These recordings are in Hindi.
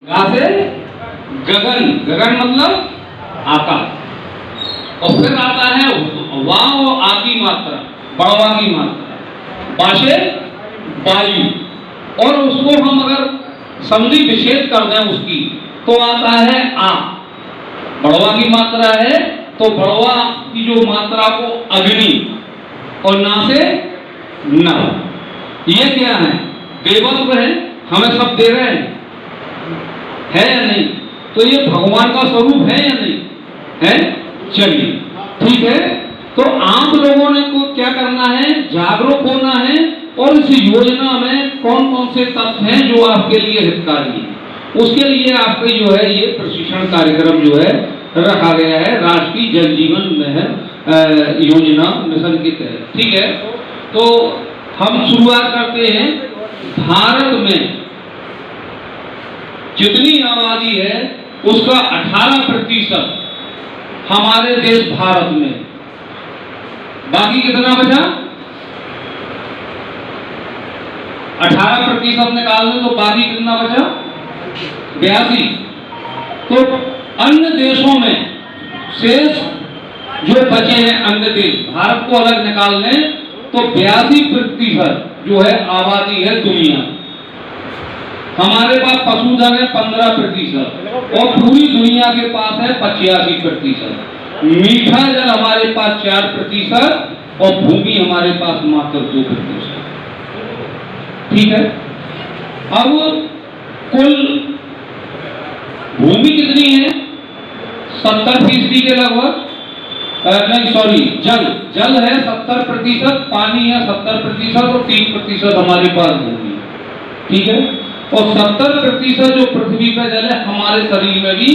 गा से गगन, गगन मतलब आकाश। और फिर आता है वा और आ की मात्रा, बड़वा की मात्रा, बा से वायु। और उसको हम अगर संधि विच्छेद कर दें उसकी तो आता है आ। बड़वा की मात्रा है तो बड़वा की जो मात्रा को अग्नि, और ना से न। ये क्या है? देवत्व है, हमें सब दे रहे हैं, है या नहीं? तो ये भगवान का स्वरूप है या नहीं है? चलिए ठीक है। तो आप लोगों ने को क्या करना है? जागरूक होना है। और इस योजना में कौन कौन से तत्व हैं जो आपके लिए हितकारी हैं, उसके लिए आपके जो है ये प्रशिक्षण कार्यक्रम जो है रखा गया है राष्ट्रीय जल जीवन योजना मिशन के तहत। ठीक है, तो हम शुरुआत करते हैं। भारत में जितनी आबादी है उसका 18% हमारे देश भारत में, बाकी कितना बचा? 18% निकाल दें तो बाकी कितना बचा? 82। तो अन्य देशों में शेष जो बचे हैं अन्य देश, भारत को अलग निकाल लें तो 82% जो है आबादी है दुनिया। हमारे पास पशुधन है 15% और पूरी दुनिया के पास है 85%। मीठा जल हमारे पास 4% और भूमि हमारे पास मात्र 2%। ठीक है, अब कुल भूमि कितनी है? 70% के लगभग, नहीं सॉरी, जल है 70%, पानी है 70% और 3% हमारे पास भूमि। ठीक है, और 70% जो पृथ्वी का जल है हमारे शरीर में भी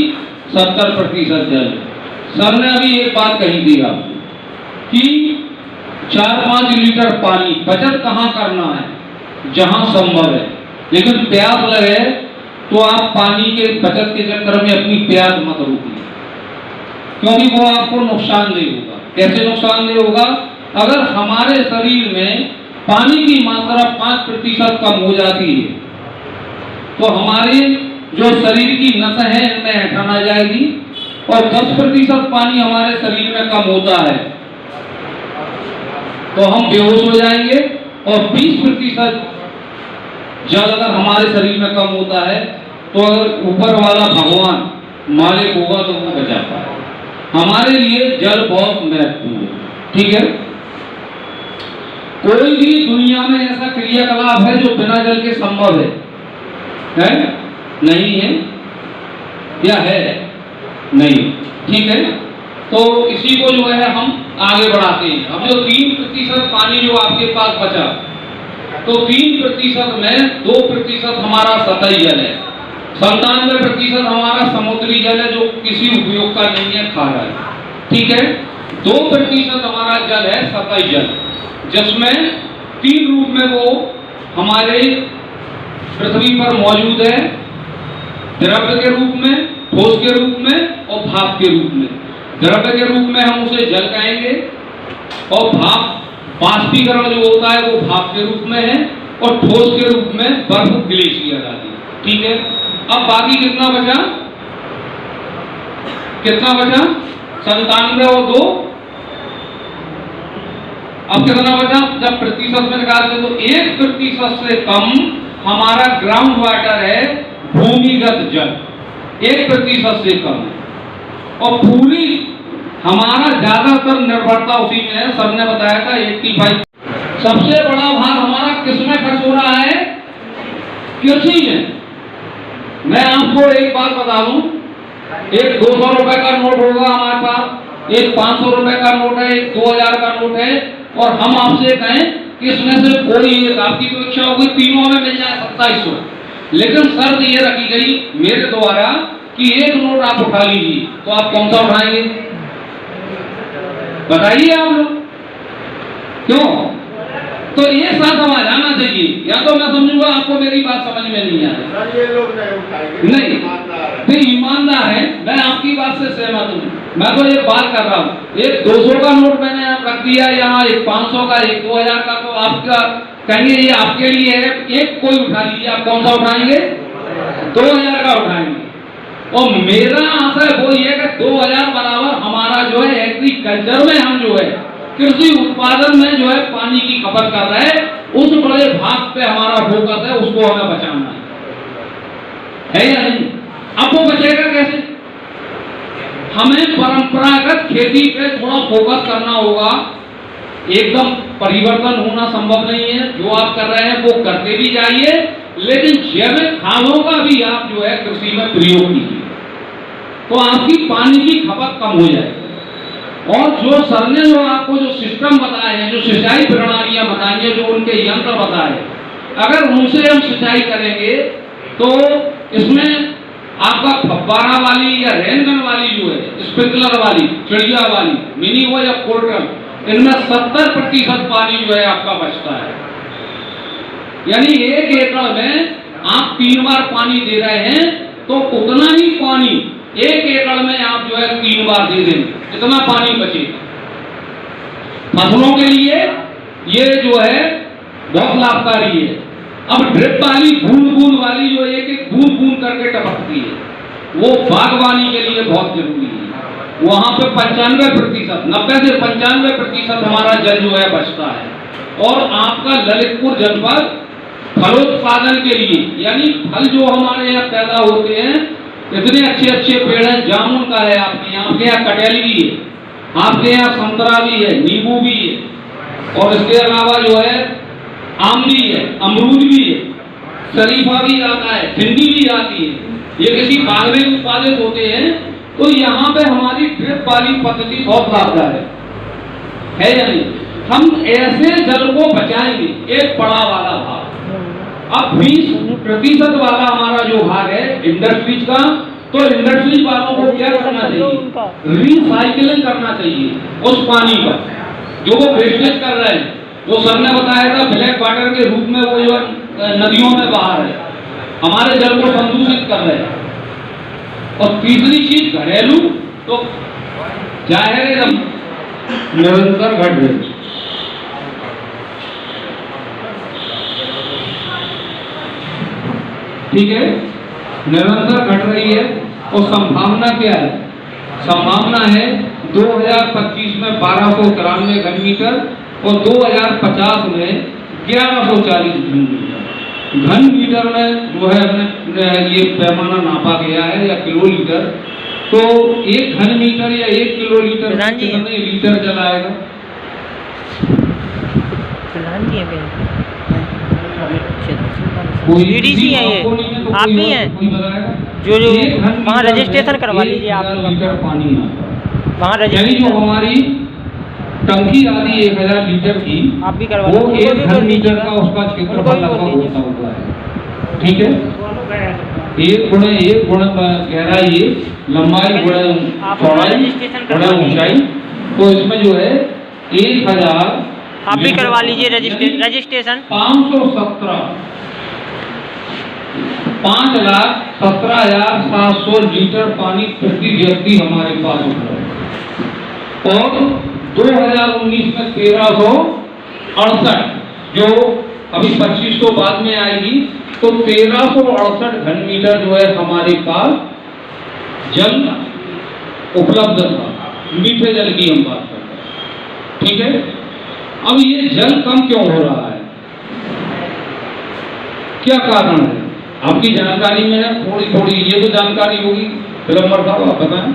70% जल है। सर ने अभी एक बात कही थी आपको कि 4-5 लीटर पानी बचत कहाँ करना है? जहां संभव है। लेकिन प्यास लगे तो आप पानी के बचत के चक्कर में अपनी प्यास मत रोकिए, क्योंकि वो आपको नुकसानदेह होगा। कैसे नुकसानदेह होगा? अगर हमारे शरीर में पानी की मात्रा 5% कम हो जाती है तो हमारे जो शरीर की नसें हैं इनमें ऐंठन आ जाएगी, और 10% पानी हमारे शरीर में कम होता है तो हम बेहोश हो जाएंगे, और 20% जल अगर हमारे शरीर में कम होता है तो अगर ऊपर वाला भगवान मालिक होगा तो वो बचाता है। हमारे लिए जल बहुत महत्वपूर्ण है। ठीक है, कोई भी दुनिया में ऐसा क्रियाकलाप है जो बिना जल के संभव है? नहीं है, या है? नहीं। ठीक है, तो इसी को जो है हम आगे बढ़ाते हैं। अब जो 3% पानी जो आपके पास बचा, तो 3% में 2% हमारा सतही जल है, 97% हमारा समुद्री जल है जो किसी उपयोग का नहीं है, खारा है। ठीक है, 2% हमारा जल है सतही जल, जिसमें 3 रूप में वो हमारे पृथ्वी पर मौजूद है, द्रव्य के रूप में, ठोस के रूप में और भाप के रूप में। द्रव्य के रूप में हम उसे जल कहेंगे, और भाप बाष्पीकरण जो होता है वो भाप के रूप में है, और ठोस के रूप में बर्फ, ग्लेशियर आदि। ठीक है, अब बाकी कितना बचा? 97 और 2, अब कितना बचा? जब प्रतिशत में निकालते तो 1% से कम हमारा ग्राउंड वाटर है, भूमिगत जल 1% से कम है। और पूरी हमारा ज्यादातर निर्भरता उसी में है। सबने बताया था 85। सबसे बड़ा भाग हमारा किसमें खर्च हो रहा है? कृषि में। मैं आपको एक बात बता दूं, एक 200 रुपए का नोट होगा हमारे पास, एक 500 रुपए का नोट है, एक 2000 का नोट है, और हम आपसे कहें कि इसमें से कोई एक, आपकी तो इच्छा होगी तीनों में मिल जाए 2700, लेकिन शर्त ये रखी गई मेरे द्वारा कि एक नोट आप उठा लीजिए, तो आप कौन सा उठाएंगे? बताइए आप लोग, क्यों? तो ये साथ समझ आना चाहिए, या तो मैं समझूंगा आपको मेरी बात समझ में नहीं आ रही। ये लोग नहीं उठाएंगे, नहीं, फिर ईमानदार है, मैं आपकी बात से सहमत हूँ। मैं तो ये बात कर रहा हूँ, एक 200 का नोट मैंने रख दिया, यहाँ एक 500 का, एक 2000 का, तो आपका कहेंगे ये आपके लिए है, एक कोई उठा लीजिए, आप कौन सा उठाएंगे? 2000 का उठाएंगे। और मेरा आशय वो ये कि 2000 बराबर हमारा जो है एग्रीकल्चर में हम जो है कृषि उत्पादन में जो है पानी की खपत कर रहे हैं, उस बड़े भाग पे हमारा फोकस है, उसको हमें बचाना है या नहीं? अब वो बचेगा कैसे? हमें परंपरागत खेती पे थोड़ा फोकस करना होगा। एकदम परिवर्तन होना संभव नहीं है, जो आप कर रहे हैं वो करते भी जाइए, लेकिन जैविक खादों का भी आप जो है कृषि में प्रयोग कीजिए, तो आपकी पानी की खपत कम हो जाएगी। और जो सर ने जो आपको जो सिस्टम बताए हैं, जो सिंचाई प्रणालियां बताई हैं, जो उनके यंत्र बताए, अगर उनसे हम सिंचाई करेंगे तो इसमें आपका फव्वारा वाली या रेनगन वाली जो है, स्प्रिंकलर वाली, चिड़िया वाली, मिनी हो या पोर्टल, इनमें 70% पानी जो है आपका बचता है। यानी 1 एकड़ में आप 3 बार पानी दे रहे हैं तो उतना ही पानी 1 एकड़ में आप जो है 3 बार दे देंगे, इतना पानी बचेगा। फसलों के लिए ये जो है बहुत लाभकारी है। अब ड्रिप वाली बूंद बूंद वाली जो एक एक बूंद बूंद करके टपकती है, वो बागवानी के लिए बहुत जरूरी है। वहां पे 95%, 90 से 95% हमारा जल जो है बचता है। और आपका ललितपुर जनपद फलोत्पादन के लिए, यानी फल जो हमारे यहाँ पैदा होते हैं, इतने अच्छे अच्छे पेड़ हैं। जामुन का है आपके यहाँ कटहल भी है, आपके यहाँ संतरा भी है, नींबू भी है, और इसके अलावा जो है आम भी है, अमरूद भी है, शरीफा भी आता है, भिंडी भी आती है। ये किसी बाग में उत्पादित होते हैं। तो यहाँ पे हमारी ड्रिप वाली पद्धति बहुत लाभदायक है या नहीं? हम ऐसे जल को बचाएंगे। एक बड़ा वाला भाग, अब 20% वाला हमारा जो भाग है इंडस्ट्रीज का, तो इंडस्ट्रीज वालों को क्या करना चाहिए? रिसाइकलिंग करना चाहिए उस पानी का जो वो वेस्टेज कर रहे हैं। जो सर ने बताया था ब्लैक वाटर के रूप में वो जो नदियों में बाहर है, हमारे जल को संदूषित कर रहे हैं। और तीसरी चीज घरेलू, तो जाहिर है निरंतर घट रही, ठीक है, निरंतर घट रही है। और संभावना क्या है? संभावना है 2025 में 1293 घन मीटर और 2050 में 1140 घन मीटर में जो है अपने ये पैमाना नापा गया है या किलोलीटर। तो 1 घन मीटर या 1 किलोलीटर कितने लीटर जल आएगा? कोई डीडीसी है, ये आप ही हैं जो वहाँ रजिस्ट्रेशन करवा लीजिए आप लोग। लीटर पानी आता वहाँ यानी जो हमारी टंकी आती 1000 लीटर की, आप भी करवा वो 1 घन मीटर का उसका क्षेत्रफल लगभग होता हुआ है। ठीक है, 1 गुणे 1 गुणे गहराई, लंबाई गुणे चौड़ाई गुणे ऊंचाई, तो इसमें जो है 1000। आप भी करवा लीजिए रजिस्ट्रेशन। 5,17,700 लीटर पानी प्रति व्यक्ति हमारे पास उपलब्ध है। और 2019 में 1368, जो अभी 2500 बाद में आएगी, तो 1368 घन मीटर जो है हमारे पास जल उपलब्ध था। मीठे जल की हम बात करते हैं, ठीक है। अब ये जल कम क्यों हो रहा है? क्या कारण है? आपकी जानकारी में है थोड़ी थोड़ी, ये तो जानकारी होगी। प्लम्बर साहब आप बताएं,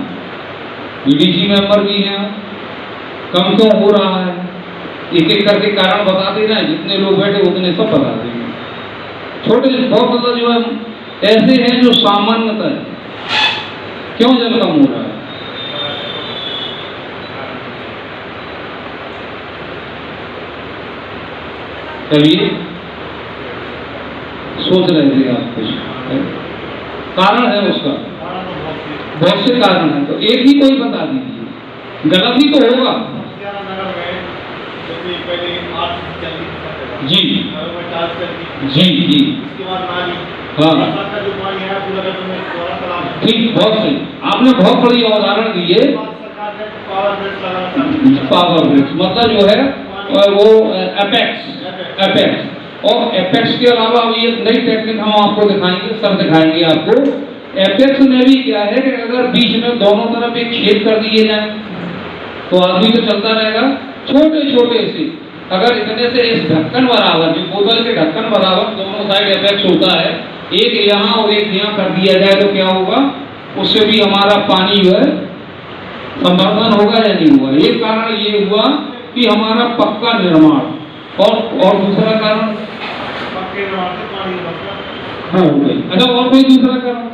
डीडीसी मेंबर भी हैं, कम क्यों हो रहा है? एक एक करके कारण बताते ना, जितने लोग बैठे उतने सब बता देंगे। छोटे बहुत ज्यादा जो है ऐसे हैं जो सामान्यतः क्यों जल कम हो रहा है? चलिए सोच रहे थे आप, कुछ कारण है उसका, बहुत से कारण है, तो एक ही कोई बता दीजिए। गलत ही तो होगा। जी जी जी, हाँ ठीक, बहुत सही, आपने बहुत बड़ी उदाहरण दी है। पावर ब्रिक्स मतलब जो है वो एपेक्स और एपेक्स के अलावा अभी एक नई टेक्निक हम आपको दिखाएंगे, सर दिखाएंगे आपको। एपेक्स में भी क्या है कि अगर बीच में दोनों तरफ एक छेद कर दिए जाए तो आदमी तो चलता रहेगा। छोटे छोटे से अगर इतने से इस ढक्कन बराबर, जो बोतल के ढक्कन बराबर दोनों साइड एपेक्स होता है, एक यहाँ और एक यहाँ कर दिया जाए तो क्या होगा, उससे भी हमारा पानी जो है संवर्धन होगा या नहीं होगा। एक कारण ये हुआ कि हमारा पक्का निर्माण, और दूसरा कारण हाँ हो गई। अच्छा, और कोई दूसरा कारण?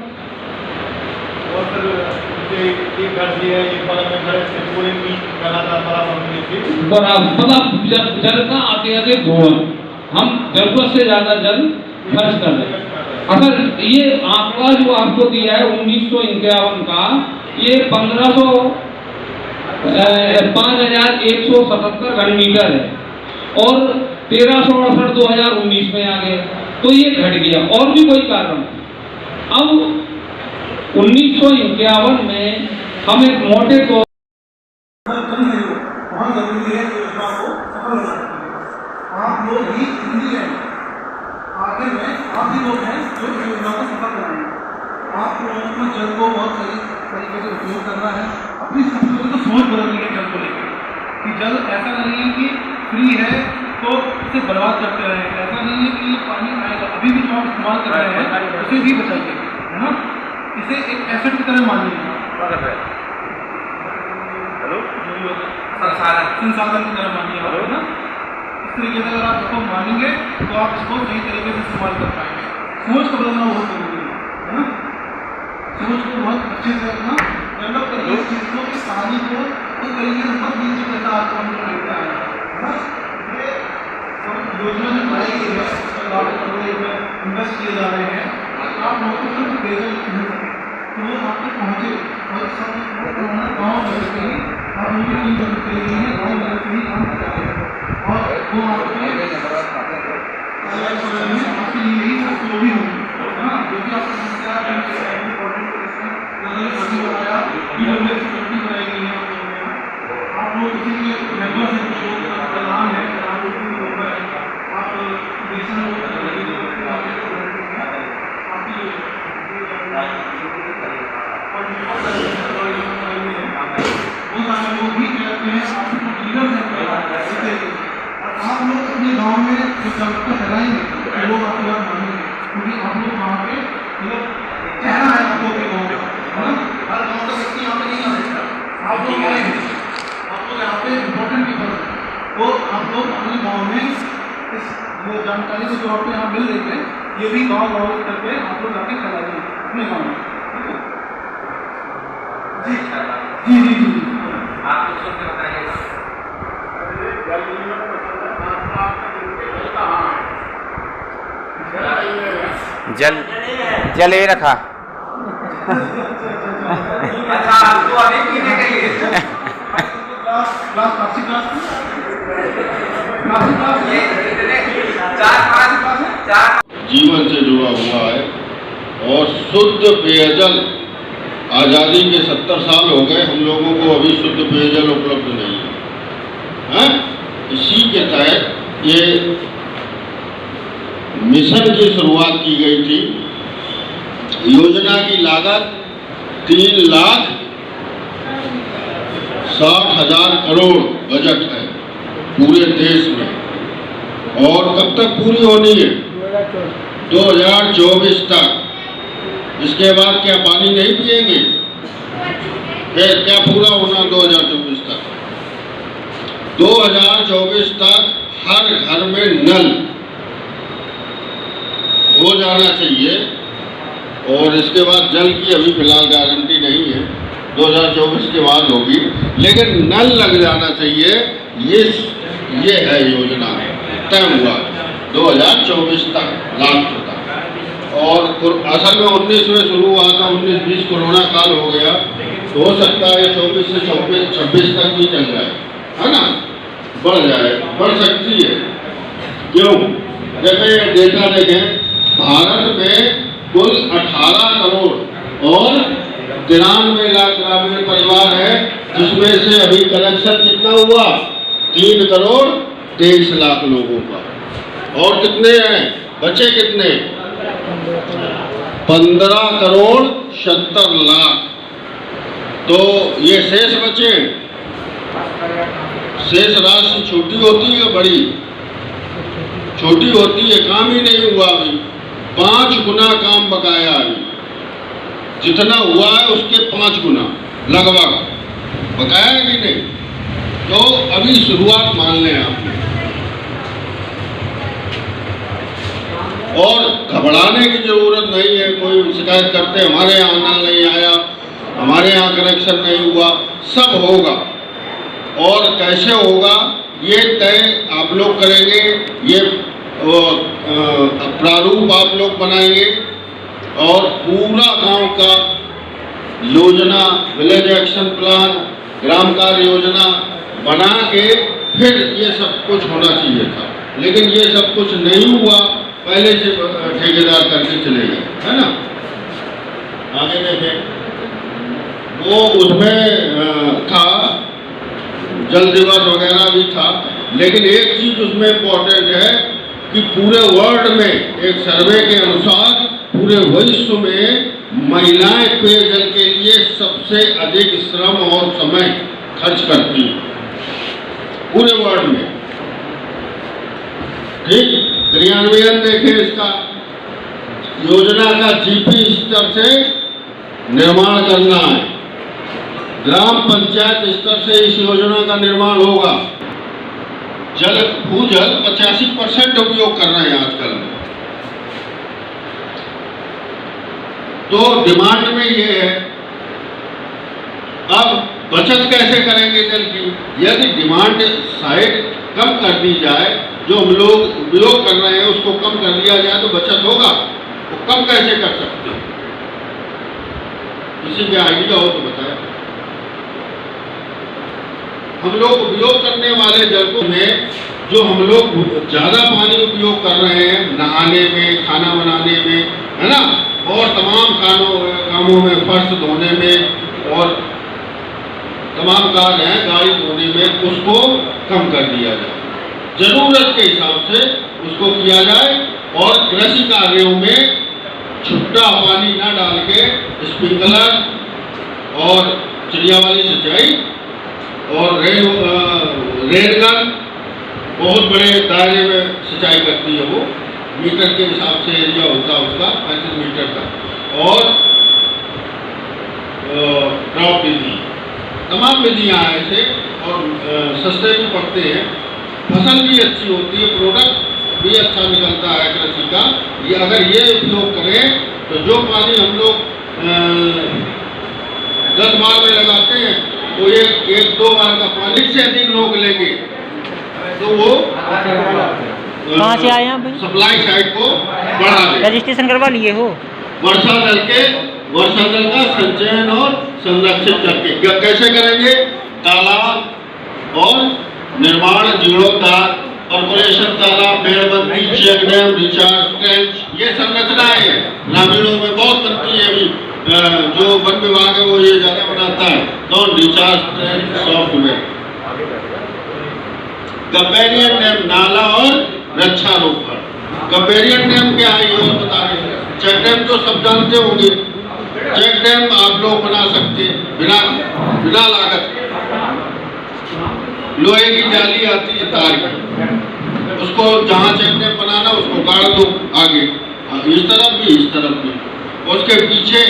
जल का आते आते धोवन, हम जरूरत से ज्यादा जल खर्च कर रहे हैं। अगर ये आंकड़ा जो आपको दिया है 1951 का, ये 5177 घन मीटर है और 1368 2019 में आ गया, तो ये घट गया। और भी कोई कारण? अब 1951 में हम एक मोटे तौर बहुत जरूरी है कि योजना को सफल हो सके। आप लोग ही इंडियन आगे में आप ही लोग हैं जो इस योजना को सफल कराएंगे। आप लोगों को जल को बहुत सही तरीके से उपयोग करना है, अपनी संस्कृति को सोच बदलनी है जल को लेकर कि जल ऐसा नहीं है कि फ्री है तो इसे बर्बाद करते रहे, ऐसा नहीं है कि ये पानी आएगा, अभी भी जो आप इस्तेमाल कर रहे हैं उसे भी बचाइए, है ना। इसे एक एसेट की तरह मानिए, संसाधन की तरह मानिए, है ना। इस तरीके से अगर आप इसको मानेंगे तो आप इसको सही तरीके से इस्तेमाल कर पाएंगे। सोच को बदलना बहुत जरूरी है ना। सोच को बहुत अच्छे से अपना डेवलप करिए इस चीज़ को, इस कहानी को उस तरीके से मत लीजिए जैसा आपको हम लोग लेते आए हैं ना। ये योजना जो बनाई गई है उसमें लाखों करोड़ में इन्वेस्ट किए जा रहे हैं, आप लोगों को सिर्फ पेयजल मिल सके तो वो आप तक पहुँचे। और सब गाँव लेवल पे ही आप उनकी टीम बन के लिए हैं, गाँव लेवल पे ही काम कर रहे हैं और वो आपके आपके लिए ही उपयोगी होंगे, है ना। जो भी आपकी समस्या इम्पोर्टेंट अभी बताया DWS कमेटी बनाई गई है, आप लोग उसी के मेंबर्स हैं, जो प्रधान है, मेंबर है, आप देशन वो सारे लोग भी कहते हैं आपके कुछ लीडर हैं, और आप लोग अपने गांव में जो जागरूकता फैलाएंगे तो लोग आपकी बात मानेंगे, क्योंकि आप लोग वहाँ पे मतलब चेहरा है आप लोग के गाँव में, है ना। हर गाँव का व्यक्ति यहाँ पे नहीं आ सकता, आप लोग आएंगे, आप लोग यहाँ पे इम्पोर्टेंट पीपल हैं, तो आप लोग अपने गाँव में इस जानकारी को जो आपको यहाँ मिल रही है ये भी गाँव स्तर पे आप लोग जाके फैलाइए अपने गाँव में। जी जी जी जी आप लोग सुन के बताइएगा। जल जल ये रखा अच्छा तो अभी पीने के लिए जीवन से जुड़ा हुआ है और शुद्ध पेयजल आज़ादी के 70 साल हो गए, हम लोगों को अभी शुद्ध पेयजल उपलब्ध नहीं है। इसी के तहत ये मिशन की शुरुआत की गई थी। योजना की लागत 3,60,000 करोड़ बजट है पूरे देश में, और कब तक पूरी होनी है? 2024 तक। इसके बाद क्या पानी नहीं पिएंगे? फिर क्या पूरा होना 2024 तक? 2024 तक हर घर में नल हो जाना चाहिए, और इसके बाद जल की अभी फिलहाल गारंटी नहीं है, 2024 के बाद होगी, लेकिन नल लग जाना चाहिए। ये है योजना तय हुआ 2024 तक लास्ट तक। और असल में 19 में शुरू हुआ था, 19-20 कोरोना काल हो गया, तो हो सकता है 24 से 26 तक भी चल जाए, है ना, बढ़ जाए, बढ़ सकती है। क्यों? जैसे ये डेटा देखें, भारत में कुल 18 करोड़ और 93 लाख ग्रामीण परिवार है, जिसमें से अभी कनेक्शन कितना हुआ? 3 करोड़ 23 लाख लोगों का। और कितने हैं, बचे कितने, 15,70,00,000। तो ये शेष बचे, शेष राशि छोटी होती है बड़ी, छोटी होती है, काम ही नहीं हुआ अभी, 5 गुना काम बकाया अभी, जितना हुआ है उसके 5 गुना लगभग बकाया है कि नहीं। तो अभी शुरुआत मान लें आप, और घबराने की जरूरत नहीं है। कोई शिकायत करते हमारे यहाँ नल नहीं आया, हमारे यहाँ कनेक्शन नहीं हुआ, सब होगा। और कैसे होगा ये तय आप लोग करेंगे, ये प्रारूप आप लोग बनाएंगे और पूरा गांव का योजना, विलेज एक्शन प्लान, ग्राम कार्य योजना बना के फिर ये सब कुछ होना चाहिए था, लेकिन ये सब कुछ नहीं हुआ, पहले से ठेकेदार करके चले गए, है ना। आगे देखें, वो उसमें था जल दिवस वगैरह भी था, लेकिन एक चीज उसमें इम्पोर्टेंट है कि पूरे वर्ल्ड में एक सर्वे के अनुसार पूरे विश्व में महिलाएं पेयजल के लिए सबसे अधिक श्रम और समय खर्च करती हैं पूरे वर्ल्ड में। ठीक, क्रियान्वयन देखें इसका, योजना का जीपी स्तर से निर्माण करना है, ग्राम पंचायत स्तर से इस योजना का निर्माण होगा। जल भूजल 85% उपयोग कर रहे हैं आजकल। तो डिमांड में ये है, अब बचत कैसे करेंगे जल की। यदि डिमांड साइड कम कर दी जाए, जो हम लोग उपयोग कर रहे हैं उसको कम कर दिया जाए तो बचत होगा। वो कम कैसे कर सकते हैं, किसी के आइडिया हो तो बताएं। हम लोग उपयोग करने वाले जल को में जो हम लोग ज्यादा पानी उपयोग कर रहे हैं, नहाने में, खाना बनाने में, है ना, और तमाम कामों में, फर्श धोने में और तमाम कार्य हैं गाड़ी धोने में, उसको कम कर दिया जाए, जरूरत के हिसाब से उसको किया जाए। और कृषि कार्यों में छुट्टा पानी ना डाल के स्प्रिंकलर और चिड़िया वाली सिंचाई और रेनगन बहुत बड़े दायरे में सिंचाई करती है, वो मीटर के हिसाब से एरिया होता है उसका 35 मीटर का, और ड्रॉप विधि, तमाम विधियाँ हैं ऐसे, और सस्ते भी पड़ते हैं, फसल भी अच्छी होती है, प्रोडक्ट भी अच्छा निकलता है कृषि का। ये अगर ये उपयोग करें तो जो पानी हम लोग 10 बार में लगाते हैं तो एक 2 बार का पानी से अधिक लोग लेंगे तो वो कहाँ से आए हैं भाई? सप्लाई साइड को बढ़ा दे। रजिस्ट्रेशन करवा लिए हो? वर्षा जल का संचयन और संरक्षित करके कैसे करेंगे, तालाब और निर्माण, जीर्णोद्धार, कॉर्पोरेशन तालाब, मेड़बंदी, चेक डैम, रिचार्ज ट्रेंच, ये संरचनाएं हैं ग्रामीणों में बहुत बनती है। अभी जो वन विभाग है वो ये ज्यादा बनाता है, तो रिचार्ज ट्रेंच सॉफ्टवेयर, कंपेरियन डैम, नाला और वृक्षारोपण। कंपेरियन डैम क्या है ये और बता रहे हैं। चेक डैम तो सब जानते होंगे, चेक डैम आप लोग बना सकते हैं बिना लागत। लोहे की जाली आती है तार की, उसको जहाँ चेक डैम बनाना उसको गाड़ दो आगे, इस तरफ भी, उसके पीछे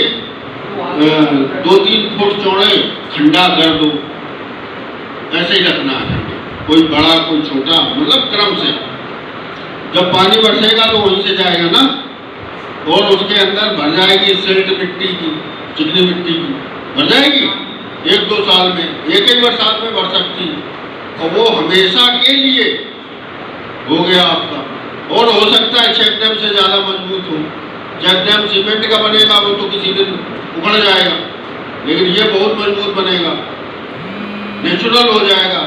2-3 फुट चौड़े खंडा कर दो, ऐसे ही रखना है, कोई बड़ा कोई छोटा, मतलब क्रम से। जब पानी बरसेगा तो वहीं से जाएगा ना, और उसके अंदर भर जाएगी सिल्ट मिट्टी की, चिकनी मिट्टी की भर जाएगी 1-2 साल में, एक बरसात में भर सकती है, और वो हमेशा के लिए हो गया आपका। और हो सकता है चेक डैम से ज्यादा मजबूत हो, चेक डैम सीमेंट का बनेगा वो तो किसी दिन उखड़ जाएगा, लेकिन ये बहुत मजबूत बनेगा, नेचुरल हो जाएगा।